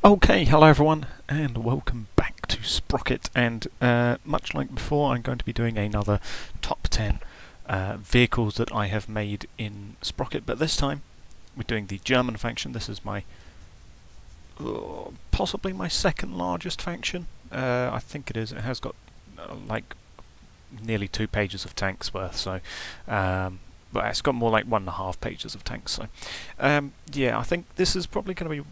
Okay, hello everyone, and welcome back to Sprocket. And much like before, I'm going to be doing another top 10 vehicles that I have made in Sprocket, but this time we're doing the German faction. This is my possibly my second largest faction. I think it is. It has got like nearly 2 pages of tanks worth, so but it's got more like 1.5 pages of tanks. So yeah, I think this is probably going to be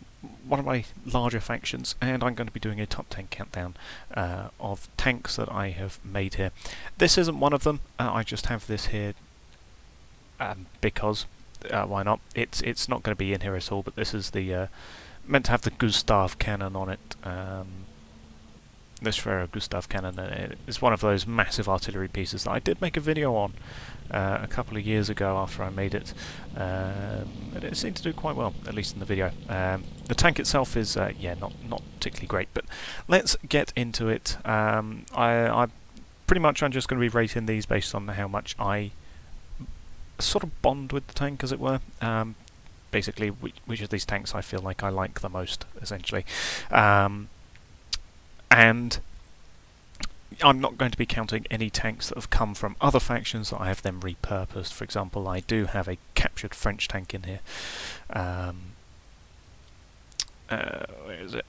one of my larger factions, and I'm going to be doing a top 10 countdown of tanks that I have made here. This isn't one of them. I just have this here because why not? It's not going to be in here at all. But this is the meant to have the Gustav cannon on it. This Schwerer Gustav cannon is one of those massive artillery pieces that I did make a video on a couple of years ago after I made it, and it seemed to do quite well, at least in the video. The tank itself is yeah, not particularly great, but let's get into it. I pretty much I'm just going to be rating these based on how much I sort of bond with the tank, as it were. Basically, which of these tanks I feel like I like the most, essentially. And I'm not going to be counting any tanks that have come from other factions that I have then repurposed. For example, I do have a captured French tank in here. Where is it?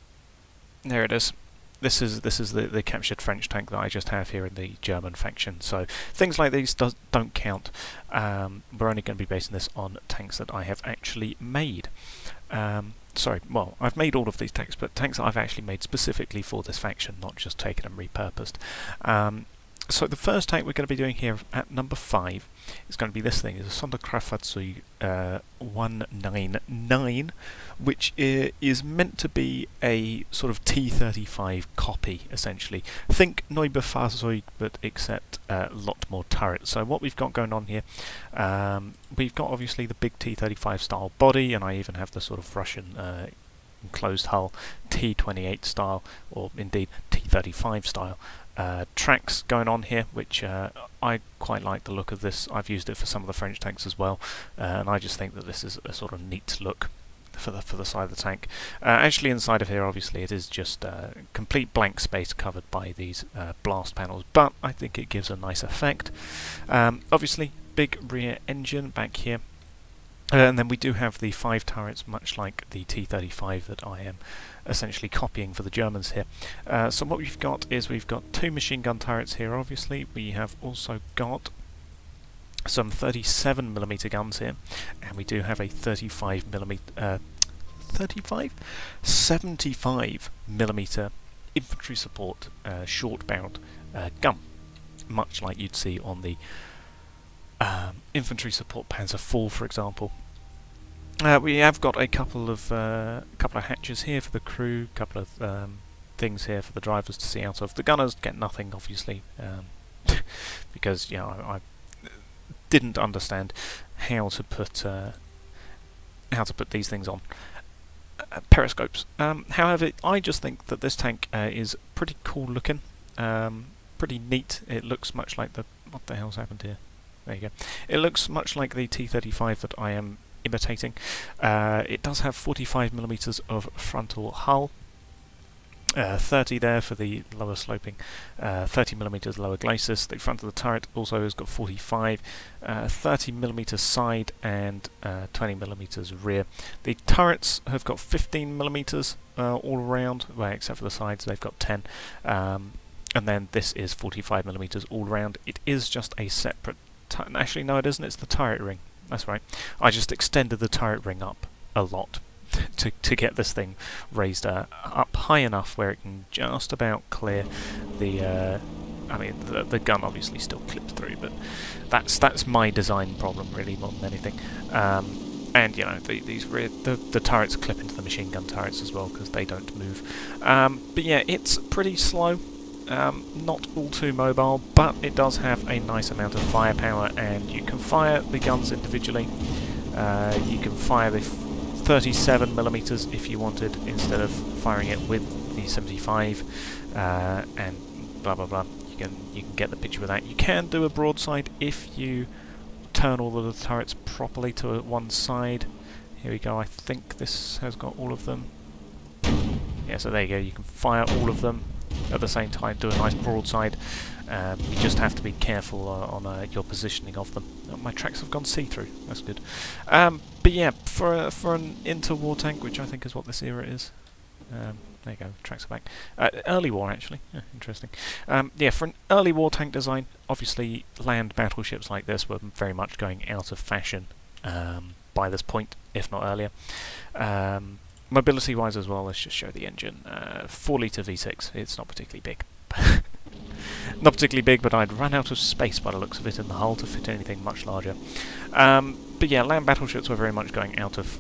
There it is. This is the captured French tank that I just have here in the German faction. So things like these don't count. We're only going to be basing this on tanks that I have actually made. Sorry, well, I've made all of these tanks, but tanks that I've actually made specifically for this faction, not just taken and repurposed. So the first tank we're going to be doing here at number 5 is going to be this thing. It's a Sonderkraftfahrzeug 199, which is meant to be a sort of T-35 copy, essentially. Think Neubefahrzeug, but except a lot more turrets. So what we've got going on here, we've got obviously the big T-35 style body, and I even have the sort of Russian enclosed hull T-28 style, or indeed T-35 style. Tracks going on here, which I quite like the look of this. I've used it for some of the French tanks as well, and I just think that this is a sort of neat look for the side of the tank. Actually, inside of here, obviously, it is just complete blank space covered by these blast panels, but I think it gives a nice effect. Obviously, big rear engine back here. And then we do have the 5 turrets, much like the T-35 that I am essentially copying for the Germans here. So what we've got is we've got 2 machine gun turrets here, obviously. We have also got some 37mm guns here, and we do have a 75mm infantry support short-barreled gun, much like you'd see on the infantry support Panzer IV, for example. We have got a couple of hatches here for the crew, couple of things here for the drivers to see out of. The gunners get nothing, obviously, because I didn't understand how to put these things on. Periscopes. However, I just think that this tank is pretty cool looking, pretty neat. It looks much like the what the hell's happened here? There you go. It looks much like the T-35 that I am imitating. It does have 45mm of frontal hull, 30 there for the lower sloping, 30mm lower glacis. The front of the turret also has got 45, 30mm side and 20mm rear. The turrets have got 15mm all around, well, except for the sides, they've got 10. And then this is 45mm all around. It is just a separate. Actually, no, it isn't. It's the turret ring. That's right. I just extended the turret ring up a lot to get this thing raised up high enough where it can just about clear the. I mean, the gun obviously still clips through, but that's my design problem really more than anything. And the turrets clip into the machine gun turrets as well because they don't move. But yeah, it's pretty slow. Not all too mobile, but it does have a nice amount of firepower, and you can fire the guns individually. You can fire the 37mm if you wanted, instead of firing it with the 75, and blah blah blah. You can get the picture with that. You can do a broadside if you turn all of the turrets properly to one side. Here we go. I think this has got all of them. Yeah, so there you go, you can fire all of them at the same time, do a nice broadside. You just have to be careful on your positioning of them. Oh, my tracks have gone see-through, that's good. But yeah, for an interwar tank, which I think is what this era is, there you go, tracks are back. Early war, actually. Yeah, interesting. Yeah, for an early war tank design, obviously land battleships like this were very much going out of fashion by this point, if not earlier. Mobility-wise as well, let's just show the engine. 4-litre V6, it's not particularly big. Not particularly big, but I'd run out of space by the looks of it in the hull to fit anything much larger. But yeah, land battleships were very much going out of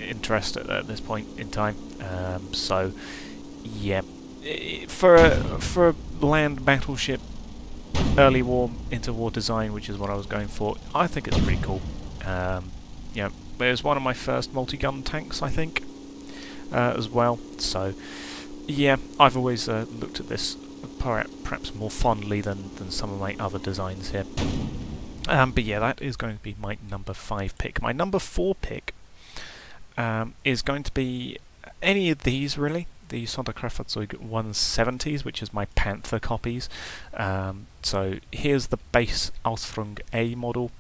interest at this point in time. So yeah, for a land battleship early war interwar design, which is what I was going for, I think it's pretty cool. Yeah, it was one of my first multi-gun tanks, I think, as well. So yeah, I've always looked at this perhaps more fondly than some of my other designs here. But yeah, that is going to be my number 5 pick. My number 4 pick is going to be any of these, really. The Sonderkraftfahrzeug 170s, which is my Panther copies. So here's the base ausf A model,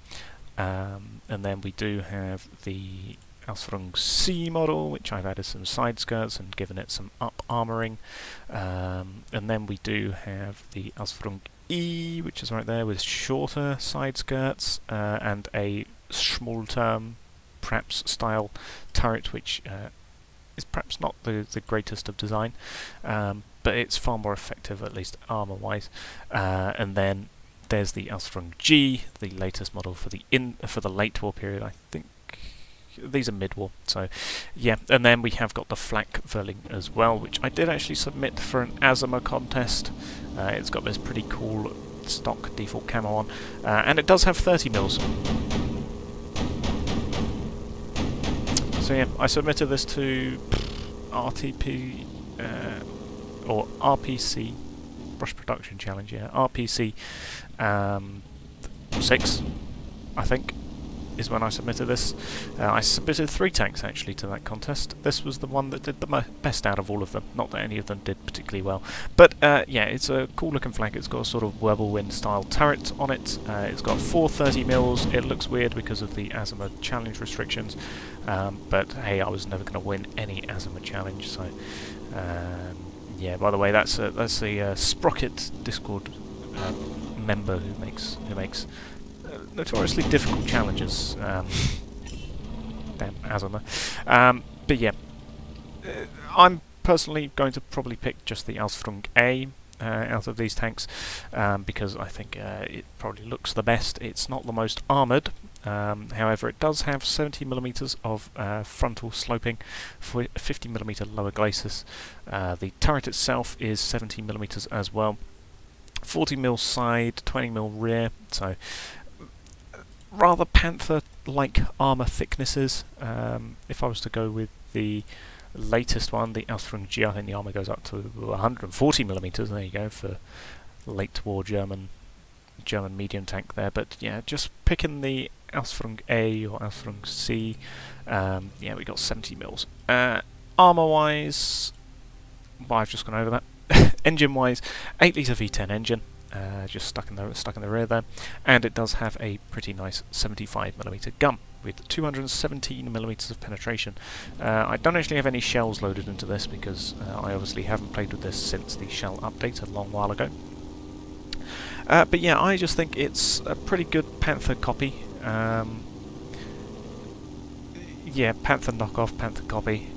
and then we do have the ausf C model, which I've added some side skirts and given it some up armouring, and then we do have the ausf E, which is right there with shorter side skirts and a Schmalturm perhaps style turret, which is perhaps not the greatest of design, but it's far more effective, at least armour wise. And then there's the ausf G, the latest model for the late war period. I think these are mid-war, so yeah. And then we have got the Flak Verling as well, which I did actually submit for an ASMA contest. It's got this pretty cool stock default camo on, and it does have 30 mils. So yeah, I submitted this to RTP or RPC Brush Production Challenge, yeah, RPC 6, I think, is when I submitted this. I submitted 3 tanks actually to that contest. This was the one that did the best out of all of them. Not that any of them did particularly well, but yeah, it's a cool looking flag. It's got a sort of whirlwind style turret on it. It's got 430 mils. It looks weird because of the ASMA challenge restrictions, but hey, I was never going to win any ASMA challenge, so yeah. By the way, that's the Sprocket Discord member who makes notoriously difficult challenges. Damn ASMA. But yeah, I'm personally going to probably pick just the ausf A out of these tanks, because I think it probably looks the best. It's not the most armoured, however it does have 70mm of frontal sloping for 50mm lower glacis. The turret itself is 70mm as well, 40mm side, 20mm rear, so rather Panther-like armour thicknesses. If I was to go with the latest one, the ausf G, I think the armour goes up to 140mm. There you go, for late war German medium tank there. But yeah, just picking the ausf A or ausf C, yeah, we got 70mm. Armour-wise, well, I've just gone over that. Engine-wise, 8-litre V10 engine. Just stuck in the rear there, and it does have a pretty nice 75mm gun with 217mm of penetration. I don't actually have any shells loaded into this because I obviously haven't played with this since the shell update a long while ago. But yeah, I just think it's a pretty good Panther copy. Yeah, Panther knockoff, Panther copy.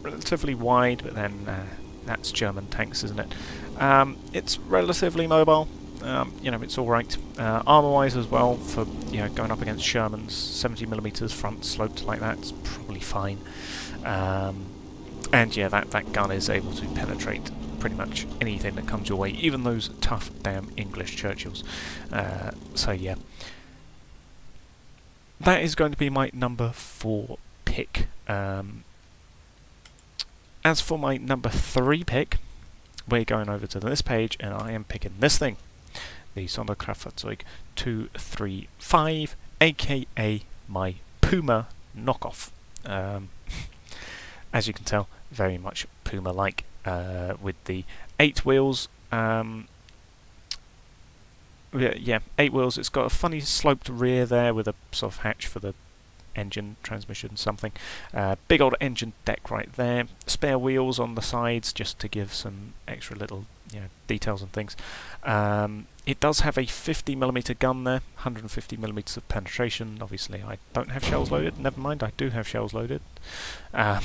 Relatively wide, but then that's German tanks, isn't it? It's relatively mobile. You know, it's alright. Armour-wise as well, for going up against Shermans, 70mm front sloped like that, it's probably fine. And yeah, that gun is able to penetrate pretty much anything that comes your way, even those tough damn English Churchills. So yeah, that is going to be my number 4 pick. As for my number 3 pick, we're going over to this page, and I am picking this thing, the Sonderkraftfahrzeug 235, aka my Puma knockoff. As you can tell, very much Puma-like, with the 8 wheels. Yeah, 8 wheels. It's got a funny sloped rear there with a sort of hatch for the engine, transmission, something. Big old engine deck right there. Spare wheels on the sides just to give some extra little, details and things. It does have a 50mm gun there, 150mm of penetration. Obviously, I don't have shells loaded. Never mind, I do have shells loaded. I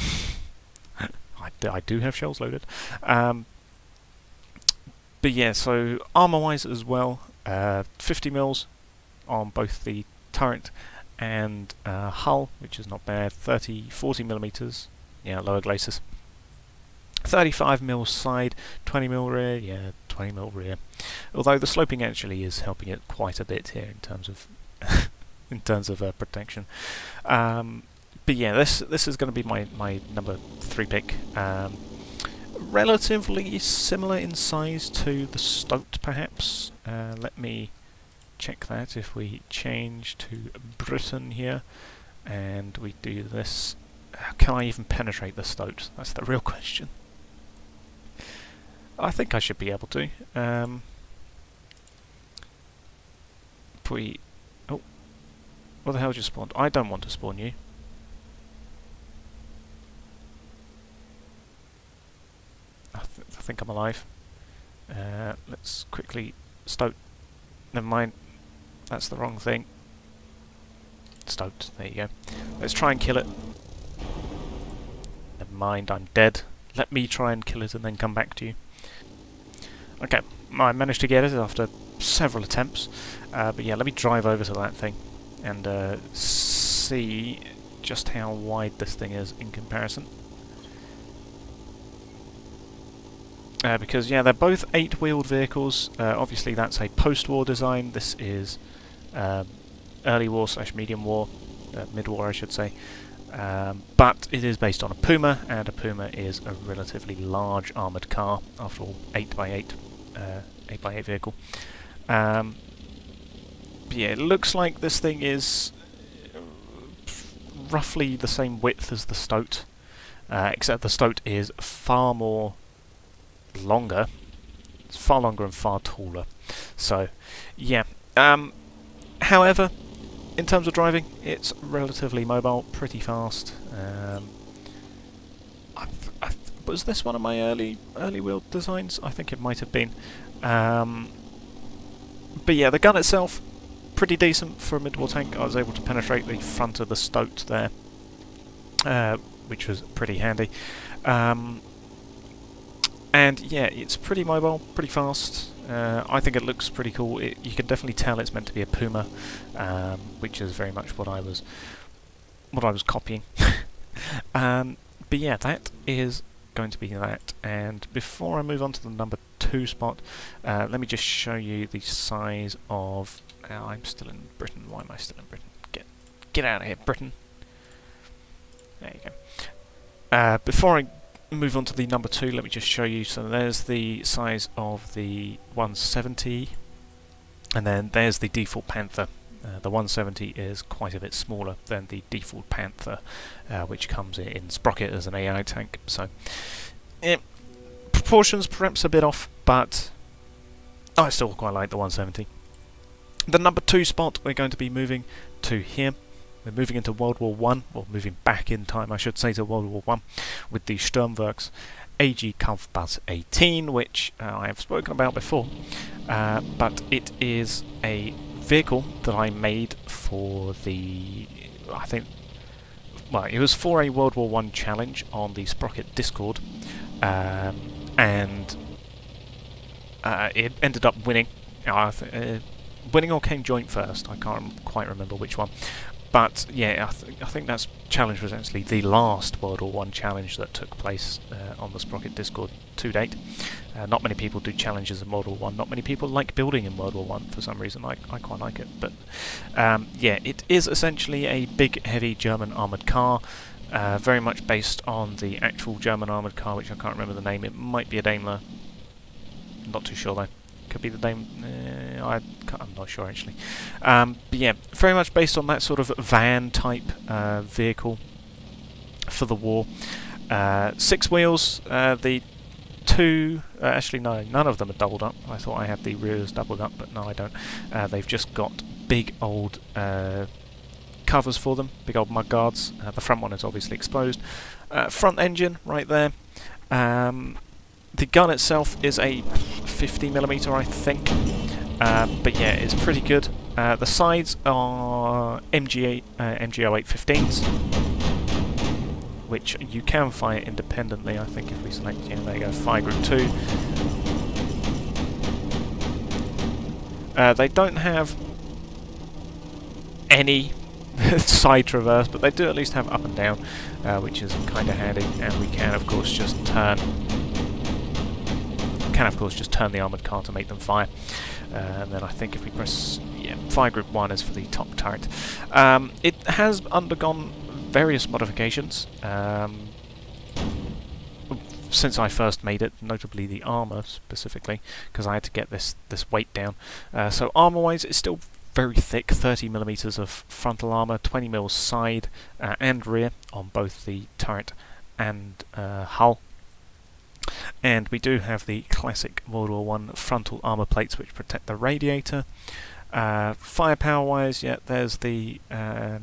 do have shells loaded. But yeah, so armor-wise as well, 50mm on both the turret and hull, which is not bad. 40mm, lower glacis. 35mm side, 20mm rear, 20mm rear. Although the sloping actually is helping it quite a bit here in terms of protection. But yeah, this is going to be my number 3 pick. Relatively similar in size to the Stoat, perhaps. Let me check that. If we change to Britain here and we do this, can I even penetrate the Stoat? That's the real question. I think I should be able to. Oh, what the hell just spawned? I don't want to spawn you. I think I'm alive. Let's quickly Stoat. Never mind. That's the wrong thing. Stoat. There you go. Let's try and kill it. Never mind, I'm dead. Let me try and kill it and then come back to you. Okay, I managed to get it after several attempts. But yeah, let me drive over to that thing and see just how wide this thing is in comparison. Because, yeah, they're both 8-wheeled vehicles. Obviously, that's a post-war design. This is early war / medium war, mid-war, I should say. But it is based on a Puma, and a Puma is a relatively large armoured car. After all, 8x8 vehicle. But yeah, it looks like this thing is roughly the same width as the Stoat, except the Stoat is far more longer. It's far longer and far taller. So, yeah. However, in terms of driving, it's relatively mobile, pretty fast. Was this one of my early wheel designs? I think it might have been. But yeah, the gun itself, pretty decent for a mid-war tank. I was able to penetrate the front of the Stoat there, which was pretty handy. And yeah, it's pretty mobile, pretty fast. I think it looks pretty cool. You can definitely tell it's meant to be a Puma, which is very much what I was copying. But yeah, that is going to be that. And before I move on to the number 2 spot, let me just show you the size of. I'm still in Britain. Why am I still in Britain? Get out of here, Britain. There you go. Before I move on to the number 2, let me just show you. So there's the size of the 170, and then there's the default Panther. The 170 is quite a bit smaller than the default Panther, which comes in Sprocket as an AI tank. So, proportions perhaps a bit off, but I still quite like the 170. The number 2 spot, we're going to be moving to here. We're moving into World War I, or moving back in time, I should say, to World War I, with the Sturmwerk AG Kampfbus 18, which I have spoken about before, but it is a vehicle that I made for the, it was for a World War I challenge on the Sprocket Discord, and it ended up winning. Winning or came joint first, I can't quite remember which one. But yeah, I think that challenge was actually the last World War I challenge that took place on the Sprocket Discord to date. Not many people do challenges in World War I. Not many people like building in World War I for some reason. I quite like it. But yeah, it is essentially a big, heavy German armoured car. Very much based on the actual German armoured car, which I can't remember the name. It might be a Daimler. Not too sure though. Could be the Daimler. I'm not sure actually. But yeah, very much based on that sort of van type vehicle for the war. 6 wheels. The two, actually no, none of them are doubled up. I thought I had the rears doubled up, but no, I don't. They've just got big old covers for them, big old mud guards. The front one is obviously exposed. Front engine right there. The gun itself is a 50mm, I think, but yeah, it's pretty good. The sides are MG0815s, which you can fire independently, I think, if we select, yeah, there you go, fire group 2. They don't have any side traverse, but they do at least have up and down, which is kind of handy, and we can of course just turn the armoured car to make them fire. And then I think if we press, yeah, fire group 1 is for the top turret. It has undergone various modifications since I first made it, notably the armour specifically, because I had to get this weight down. So armour-wise, it's still very thick, 30mm of frontal armour, 20mm side and rear on both the turret and hull. And we do have the classic World War I frontal armour plates which protect the radiator. Firepower-wise, yeah, there's the oh,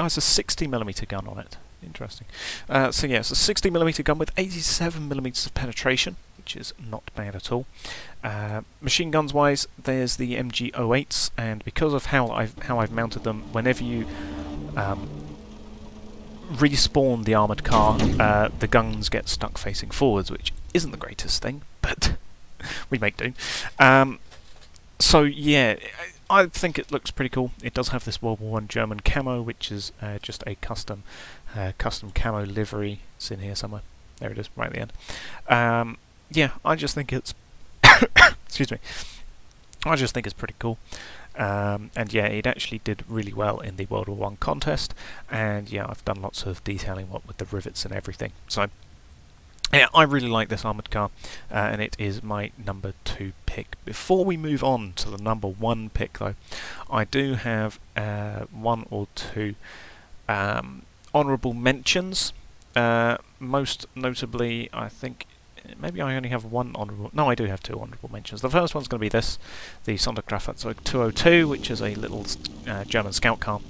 it's a 60mm gun on it. Interesting. So yeah, it's a 60mm gun with 87mm of penetration, which is not bad at all. Machine guns wise, there's the MG08s, and because of how I've mounted them, whenever you respawn the armoured car, the guns get stuck facing forwards, which isn't the greatest thing, but we make do. So yeah, I think it looks pretty cool. It does have this World War I German camo, which is just a custom camo livery. It's in here somewhere. There it is, right at the end. Yeah, I just think it's excuse me. I just think it's pretty cool. And yeah, it actually did really well in the World War I contest. And yeah, I've done lots of detailing with the rivets and everything. So yeah, I really like this armoured car, and it is my number 2 pick. Before we move on to the number 1 pick, though, I do have 1 or 2 honourable mentions. Most notably, I think maybe I only have 1 honourable. No, I do have 2 honourable mentions. The first one's going to be this, the Sonderkraftfahrzeug 202, which is a little German scout car,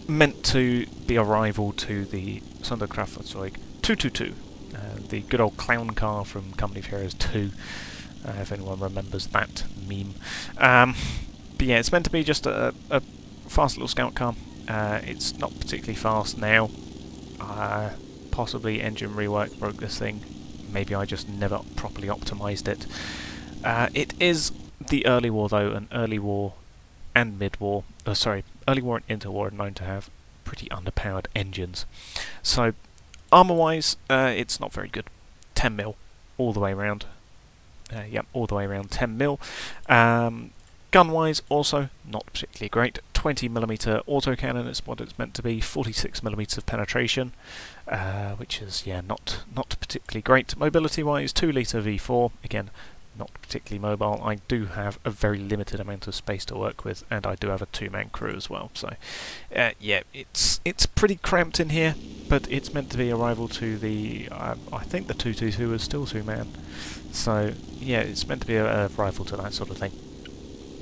meant to be a rival to the Sonderkraftfahrzeug 222. The good old clown car from Company of Heroes 2, if anyone remembers that meme. But yeah, it's meant to be just a fast little scout car. It's not particularly fast now. Possibly engine rework broke this thing. Maybe I just never properly optimised it. It is the early war, though, and early war and mid-war, early war and interwar are known to have pretty underpowered engines. So armour-wise, it's not very good. 10mm all the way around. Yep, all the way around 10mm. Gun-wise, also not particularly great. 20mm autocannon is what it's meant to be. 46mm of penetration, which is, yeah, not particularly great. Mobility-wise, 2-litre V4, again, not particularly mobile. I do have a very limited amount of space to work with, and I do have a 2-man crew as well. So, yeah, it's pretty cramped in here, but it's meant to be a rival to the, I think the 222 is still 2-man. So, yeah, it's meant to be a rival to that sort of thing.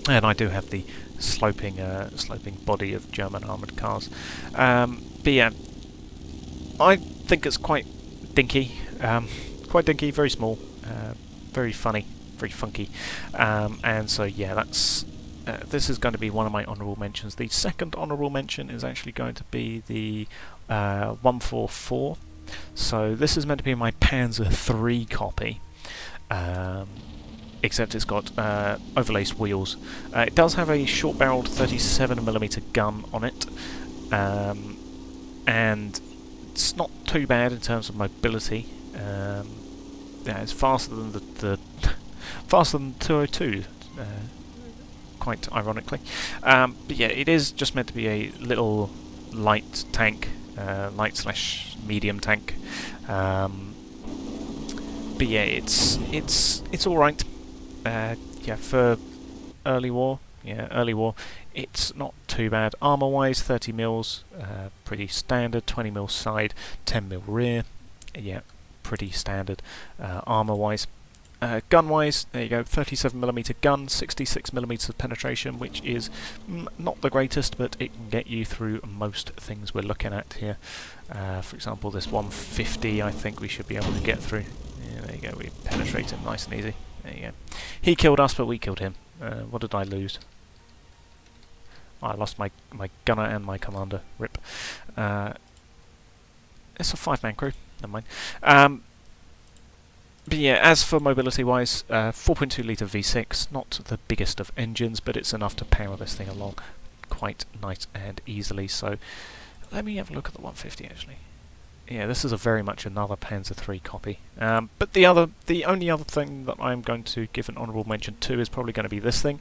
And I do have the sloping body of German armoured cars. But yeah, I think it's quite dinky, very small, very funny, very funky, and so yeah, that's this is going to be one of my honourable mentions. The second honourable mention is actually going to be the 144. So this is meant to be my Panzer III copy, except it's got overlaced wheels. It does have a short-barreled 37mm gun on it, and it's not too bad in terms of mobility. Yeah, it's faster than the faster than 202, quite ironically. But yeah, it is just meant to be a little light tank, light/medium tank. But yeah, it's all right. Yeah, for early war. Yeah, early war. it's not too bad. Armour-wise, 30 mils, pretty standard. 20 mil side, 10 mil rear, yeah, pretty standard. Armour-wise. Gun-wise, there you go, 37mm gun, 66mm of penetration, which is not the greatest, but it can get you through most things we're looking at here. For example, this 150, I think we should be able to get through. Yeah, there you go, we penetrate him nice and easy. There you go. He killed us, but we killed him. What did I lose? I lost my gunner and my commander. Rip. It's a 5-man crew. Never mind. But yeah, as for mobility-wise, 4.2 litre V6, not the biggest of engines, but it's enough to power this thing along quite nice and easily. So let me have a look at the 150 actually. Yeah, this is very much another Panzer III copy. But the only other thing that I'm going to give an honourable mention to is probably going to be this thing,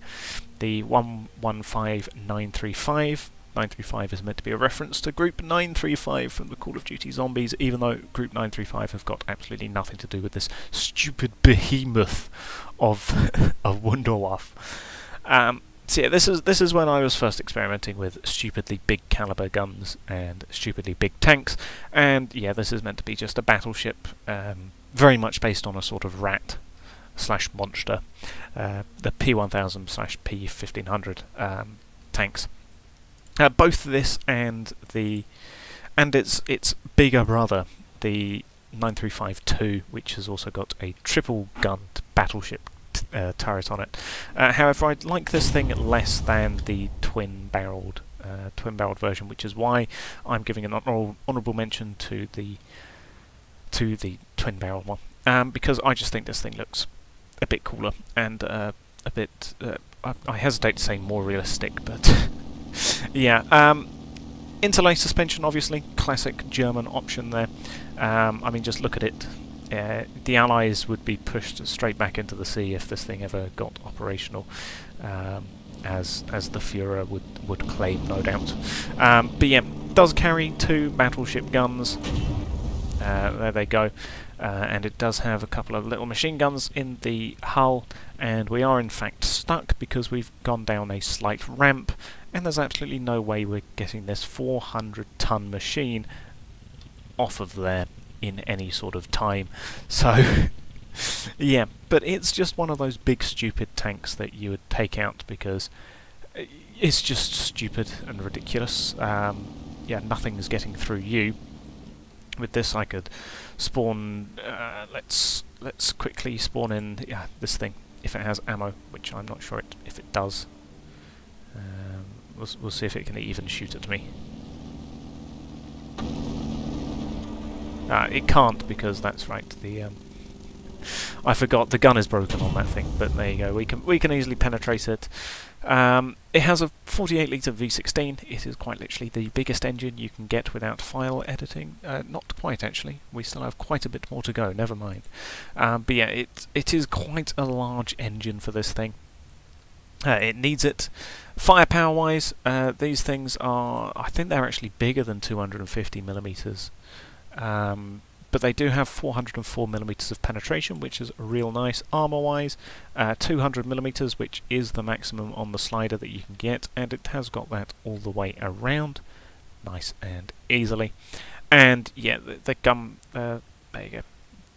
the 115935. 935 is meant to be a reference to Group 935 from the Call of Duty Zombies, even though Group 935 have got absolutely nothing to do with this stupid behemoth of a Wunderwaffe. So yeah, this is when I was first experimenting with stupidly big caliber guns and stupidly big tanks, and yeah, this is meant to be just a battleship, very much based on a sort of rat slash monster, the P1000 slash P1500 tanks. Both this and its bigger brother, the 935-2, which has also got a triple-gunned battleship turret on it. However, I like this thing less than the twin-barreled version, which is why I'm giving an honourable mention to the twin-barreled one, because I just think this thing looks a bit cooler and a bit. I hesitate to say more realistic, but. Yeah, interlace suspension, obviously, classic German option there. I mean, just look at it. The Allies would be pushed straight back into the sea if this thing ever got operational, as the Führer would claim, no doubt. But yeah, does carry 2 battleship guns. There they go. And it does have a couple of little machine guns in the hull, and we are in fact stuck because we've gone down a slight ramp, and there's absolutely no way we're getting this 400-ton machine off of there in any sort of time. So yeah, but it's just one of those big stupid tanks that you would take out because it's just stupid and ridiculous. Yeah, nothing's getting through you. With this I could spawn, let's quickly spawn in this thing, if it has ammo, which I'm not sure if it does. We'll see if it can even shoot at me. It can't, because that's right, I forgot the gun is broken on that thing, but there you go, we can easily penetrate it. It has a 48 litre V16. It is quite literally the biggest engine you can get without file editing. Not quite, actually. We still have quite a bit more to go, never mind. But yeah, it is quite a large engine for this thing. It needs it. Firepower-wise, these things are, I think they're actually bigger than 250mm. But they do have 404mm of penetration, which is real nice. Armour-wise, 200mm, which is the maximum on the slider that you can get, and it has got that all the way around, nice and easily. And yeah, the gun, there you go,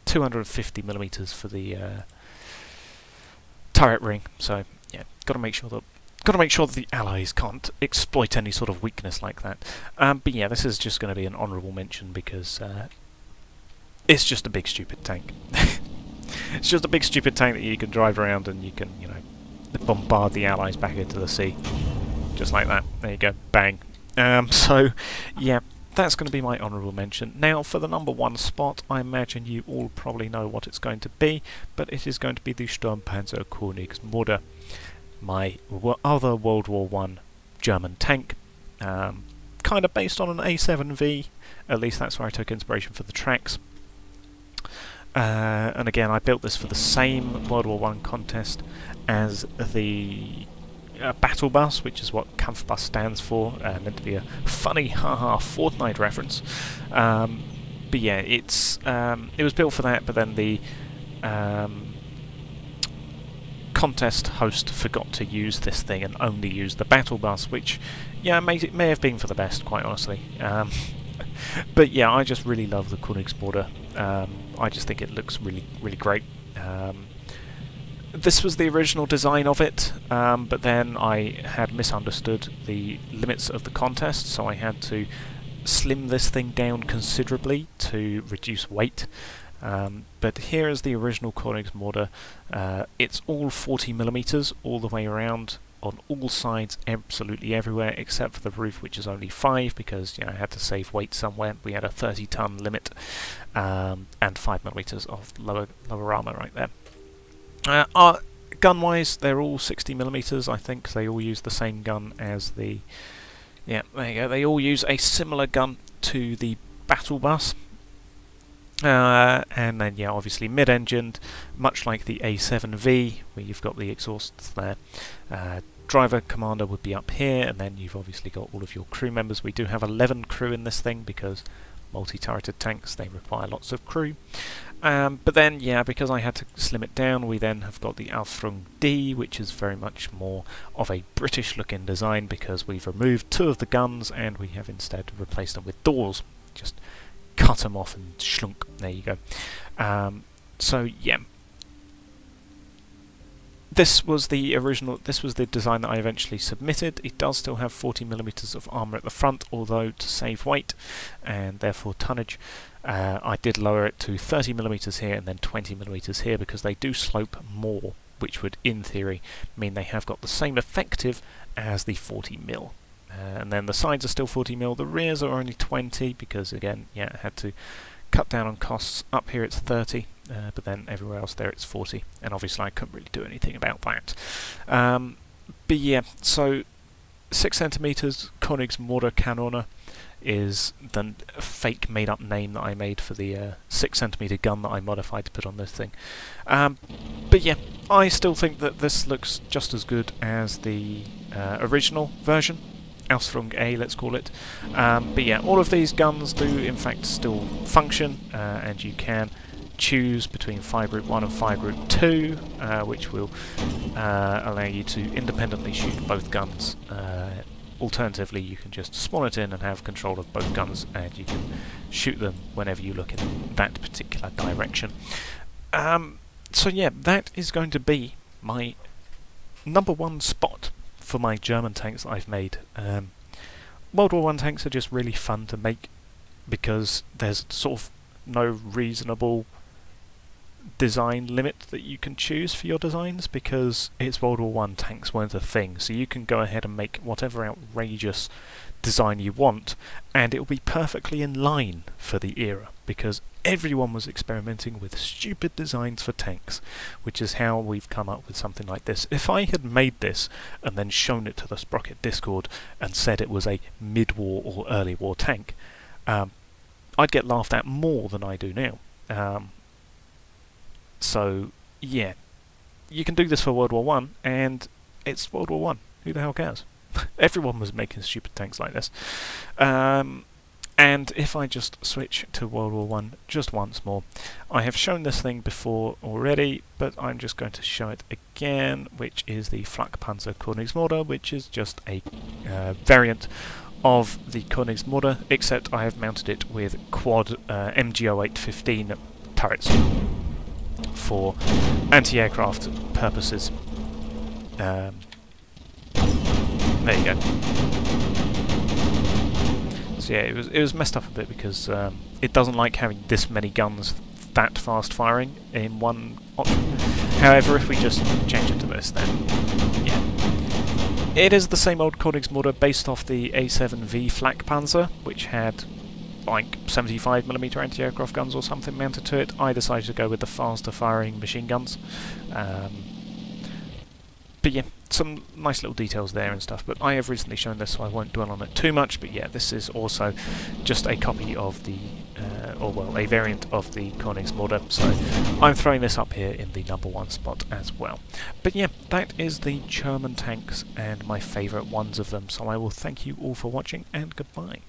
250mm for the turret ring. So yeah, got to make sure that the Allies can't exploit any sort of weakness like that. But yeah, this is just going to be an honourable mention because. It's just a big stupid tank. It's just a big stupid tank that you can drive around and you can, you know, bombard the Allies back into the sea. Just like that. There you go. Bang. So, yeah, that's going to be my honourable mention. Now, for the #1 spot, I imagine you all probably know what it's going to be, but it is going to be the Sturmpanzer Königsmörder, my other World War I German tank. Kind of based on an A7V, at least that's where I took inspiration for the tracks. And again, I built this for the same World War I contest as the Battle Bus, which is what Kampfbus stands for, meant to be a funny haha Fortnite reference. But yeah, it was built for that, but then the contest host forgot to use this thing and only used the battle bus, which, yeah, may have been for the best, quite honestly. But yeah, I just really love the Königsmörder. I just think it looks really, really great. This was the original design of it, but then I had misunderstood the limits of the contest, so I had to slim this thing down considerably to reduce weight. But here is the original Königsmörder. It's all 40mm all the way around, on all sides, absolutely everywhere, except for the roof, which is only 5, because I had to save weight somewhere. We had a 30-ton limit, and 5mm of lower armour right there. Gun-wise, they're all 60mm, I think. They all use the same gun as the... Yeah, there you go. They all use a similar gun to the battle bus. And then, yeah, obviously mid-engined, much like the A7V, where you've got the exhausts there. Driver commander would be up here, and then you've obviously got all of your crew members. We do have 11 crew in this thing, because multi-turreted tanks, they require lots of crew. But then, yeah, because I had to slim it down, we then have got the ausf D, which is very much more of a British-looking design, because we've removed 2 of the guns, and we have instead replaced them with doors. Just cut them off and schlunk. There you go. So, yeah. This was the original, this was the design that I eventually submitted. It does still have 40mm of armour at the front, although to save weight and therefore tonnage, I did lower it to 30mm here and then 20mm here, because they do slope more, which would, in theory, mean they have got the same effective as the 40mm. And then the sides are still 40mm, the rears are only 20, because again, yeah, I had to cut down on costs. Up here it's 30. But then everywhere else there it's 40, and obviously I couldn't really do anything about that. But yeah, so 6cm Königsmörder Kanone is the fake made-up name that I made for the 6cm gun that I modified to put on this thing. But yeah, I still think that this looks just as good as the original version. Ausf A, let's call it. But yeah, all of these guns do in fact still function, and you can choose between 5 Group 1 and 5 Group 2, which will allow you to independently shoot both guns. Alternatively, you can just spawn it in and have control of both guns, and you can shoot them whenever you look in that particular direction. So yeah, that is going to be my #1 spot for my German tanks that I've made. World War I tanks are just really fun to make, because there's sort of no reasonable design limit that you can choose for your designs, because it's World War I, tanks weren't a thing, so you can go ahead and make whatever outrageous design you want, and it will be perfectly in line for the era, because everyone was experimenting with stupid designs for tanks, which is how we've come up with something like this. If I had made this and then shown it to the Sprocket Discord and said it was a mid-war or early war tank, I'd get laughed at more than I do now. So, yeah, you can do this for World War I, and it's World War I. Who the hell cares? Everyone was making stupid tanks like this. And if I just switch to World War I just once more, I have shown this thing before already, but I'm just going to show it again, which is the Sturmpanzer Königsmörder, which is just a variant of the Königsmörder, except I have mounted it with quad MG0815 turrets for anti-aircraft purposes. There you go. So yeah, it was messed up a bit, because it doesn't like having this many guns that fast firing in one option. However, if we just change it to this, then yeah. It is the same old Königsmörder based off the A7V flak panzer, which had like 75mm anti-aircraft guns or something mounted to it. I decided to go with the faster firing machine guns. But yeah, some nice little details there and stuff, but I have recently shown this, so I won't dwell on it too much. But yeah, this is also just a copy of the, or well, a variant of the Königsmörder, so I'm throwing this up here in the #1 spot as well. But yeah, that is the German tanks and my favourite ones of them, so I will thank you all for watching, and goodbye.